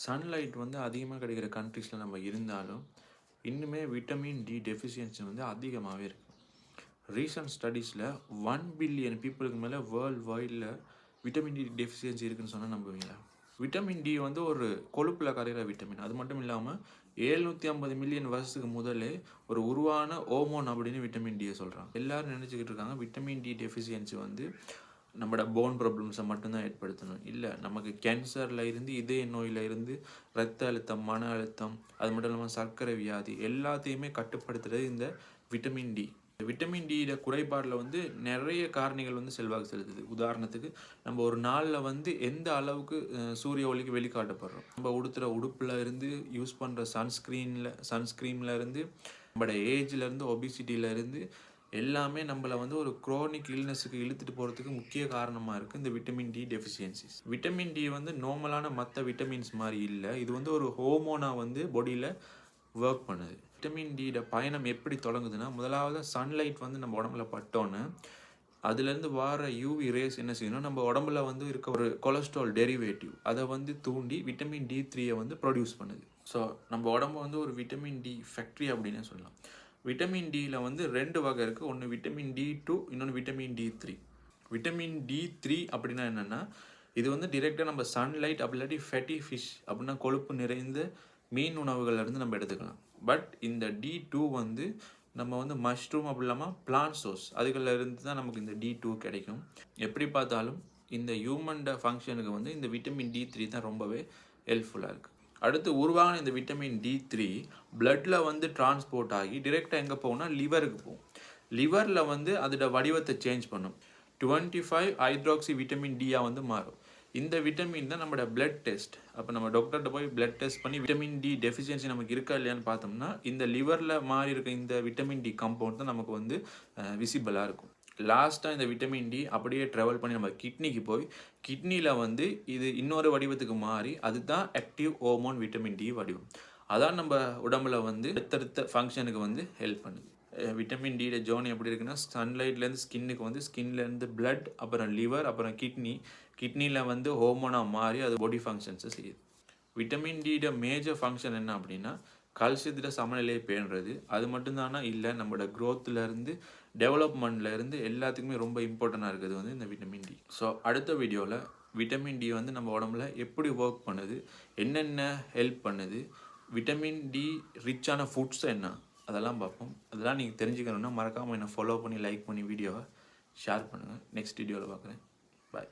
Sunlight வந்து அதிகமாக கிடைக்கிற கண்ட்ரீஸில் நம்ம இருந்தாலும் இன்னுமே விட்டமின் டி டெஃபிஷியன்சி வந்து அதிகமாகவே இருக்குது. ரீசன்ட் ஸ்டடீஸில் 1 பில்லியன் பீப்புளுக்கு மேலே வேர்ல்டு வைடில் விட்டமின் டி டெஃபிஷியன்சி இருக்குதுன்னு சொன்னால் நம்புவீங்களா? விட்டமின் டி வந்து ஒரு கொழுப்பில் கரைகிற விட்டமின். அது மட்டும் இல்லாமல் 750 மில்லியன் வருஷத்துக்கு முதலே ஒரு உருவான ஓமோன் அப்படின்னு விட்டமின் டியை சொல்கிறாங்க. எல்லோரும் நினச்சிக்கிட்டு இருக்காங்க விட்டமின் டி டெஃபிஷியன்சி வந்து நம்மளோட போன் ப்ராப்ளம்ஸை மட்டும்தான் ஏற்படுத்தணும். இல்லை, நமக்கு கேன்சரில் இருந்து, இதய நோயில் இருந்து, இரத்த அழுத்தம், மன அழுத்தம், அது மட்டும் இல்லாமல் சர்க்கரை வியாதி எல்லாத்தையுமே கட்டுப்படுத்துறது இந்த விட்டமின் டி. விட்டமின் டியோட குறைபாடில் வந்து நிறைய காரணிகள் வந்து செல்வாக்கு செலுத்துது. உதாரணத்துக்கு நம்ம ஒரு நாளில் வந்து எந்த அளவுக்கு சூரிய ஒளிக்கு வெளிக்காட்டப்படுறோம், நம்ம உடுத்துகிற உடுப்பில் இருந்து, யூஸ் பண்ணுற சன்ஸ்க்ரீனில் இருந்து, நம்மளோட ஏஜ்லேருந்து, ஒபிசிட்டியிலேருந்து எல்லாமே நம்மளை வந்து ஒரு குரோனிக் இல்னஸுக்கு இழுத்துட்டு போகிறதுக்கு முக்கிய காரணமாக இருக்குது இந்த vitamin D deficiencies. Vitamin D வந்து நார்மலான மற்ற விட்டமின்ஸ் மாதிரி இல்லை. இது வந்து ஒரு ஹோமோனாக வந்து பாடியில் ஒர்க் பண்ணுது. விட்டமின் டியோட பயணம் எப்படி தொடங்குதுன்னா, முதலாவது சன்லைட் வந்து நம்ம உடம்புல பட்டோன்னு அதுலேருந்து வர யூவி ரேஸ் என்ன செய்யணும், நம்ம உடம்புல வந்து இருக்க ஒரு கொலஸ்ட்ரால் டெரிவேட்டிவ் அதை வந்து தூண்டி விட்டமின் D3 வந்து ப்ரொடியூஸ் பண்ணுது. ஸோ நம்ம உடம்பு வந்து ஒரு விட்டமின் டி ஃபேக்ட்ரி அப்படின்னு சொல்லலாம். விட்டமின் டியில் வந்து 2 வகை இருக்குது. ஒன்று விட்டமின் D2, இன்னொன்று விட்டமின் D3. விட்டமின் D3 அப்படின்னா என்னென்னா, இது வந்து டிரெக்டாக நம்ம சன்லைட் அப்படி இல்லாட்டி ஃபேட்டி ஃபிஷ் அப்படின்னா கொழுப்பு நிறைந்த மீன் உணவுகள்லேருந்து நம்ம எடுத்துக்கலாம். பட் இந்த D2 வந்து நம்ம வந்து மஷ்ரூம் அப்படி இல்லாமல் பிளான்ட் சோர்ஸ் அதுகளில் இருந்து தான் நமக்கு இந்த D2 கிடைக்கும். எப்படி பார்த்தாலும் இந்த ஹியூமன் ஃபங்க்ஷனுக்கு வந்து இந்த விட்டமின் D3 தான் ரொம்பவே ஹெல்ப்ஃபுல்லாக இருக்குது. அடுத்து உருவான இந்த விட்டமின் D3 பிளட்டில் வந்து டிரான்ஸ்போர்ட் ஆகி டிரெக்டாக எங்கே போகும்னா லிவருக்கு போகும். லிவரில் வந்து அதோட வடிவத்தை சேஞ்ச் பண்ணும். 25 ஹைட்ராக்சி விட்டமின் டியாக வந்து மாறும். இந்த விட்டமின் தான் நம்மளோட பிளட் டெஸ்ட். அப்போ நம்ம டாக்டர்கிட்ட போய் பிளட் டெஸ்ட் பண்ணி விட்டமின் டி டெஃபிஷியன்சி நமக்கு இருக்கா இல்லையான்னு பார்த்தோம்னா இந்த லிவரில் மாறி இருக்க இந்த விட்டமின் டி காம்பவுண்ட் தான் நமக்கு வந்து விசிபிளாக இருக்கும். லாஸ்ட்டாக இந்த விட்டமின் டி அப்படியே ட்ராவல் பண்ணி நம்ம கிட்னிக்கு போய் கிட்னியில் வந்து இது இன்னொரு வடிவத்துக்கு மாறி அதுதான் ஆக்டிவ் ஹோமோன் விட்டமின் டி வடிவம். அதான் நம்ம உடம்புல வந்து அடுத்தடுத்த ஃபங்க்ஷனுக்கு வந்து ஹெல்ப் பண்ணுது. விட்டமின் டியோட ஜோனி எப்படி இருக்குன்னா, சன்லைட்லேருந்து ஸ்கின்னுக்கு வந்து, ஸ்கின்லேருந்து பிளட், அப்புறம் லிவர், அப்புறம் கிட்னியில் வந்து ஹோமோனாக மாறி அது பாடி ஃபங்க்ஷன்ஸை செய்யுது. விட்டமின் டியோட மேஜர் ஃபங்க்ஷன் என்ன அப்படின்னா, கல்சியத்தில் சமநிலையை பேணுறது. அது மட்டும்தானா இல்லை, நம்மளோட க்ரோத்துலேருந்து டெவலப்மெண்ட்லேருந்து எல்லாத்துக்குமே ரொம்ப இம்பார்ட்டண்ட்டாக இருக்குது வந்து இந்த விட்டமின் டி. ஸோ அடுத்த வீடியோவில் விட்டமின் டி வந்து நம்ம உடம்புல எப்படி ஒர்க் பண்ணுது, என்னென்ன ஹெல்ப் பண்ணுது, விட்டமின் டி ரிச்சான ஃபுட்ஸ் என்ன, அதெல்லாம் பார்ப்போம். அதெல்லாம் நீங்கள் தெரிஞ்சுக்கணுன்னா மறக்காமல் என்னை ஃபாலோ பண்ணி லைக் பண்ணி வீடியோவை ஷேர் பண்ணுங்கள். நெக்ஸ்ட் வீடியோவில் பார்க்குறேன். பாய்.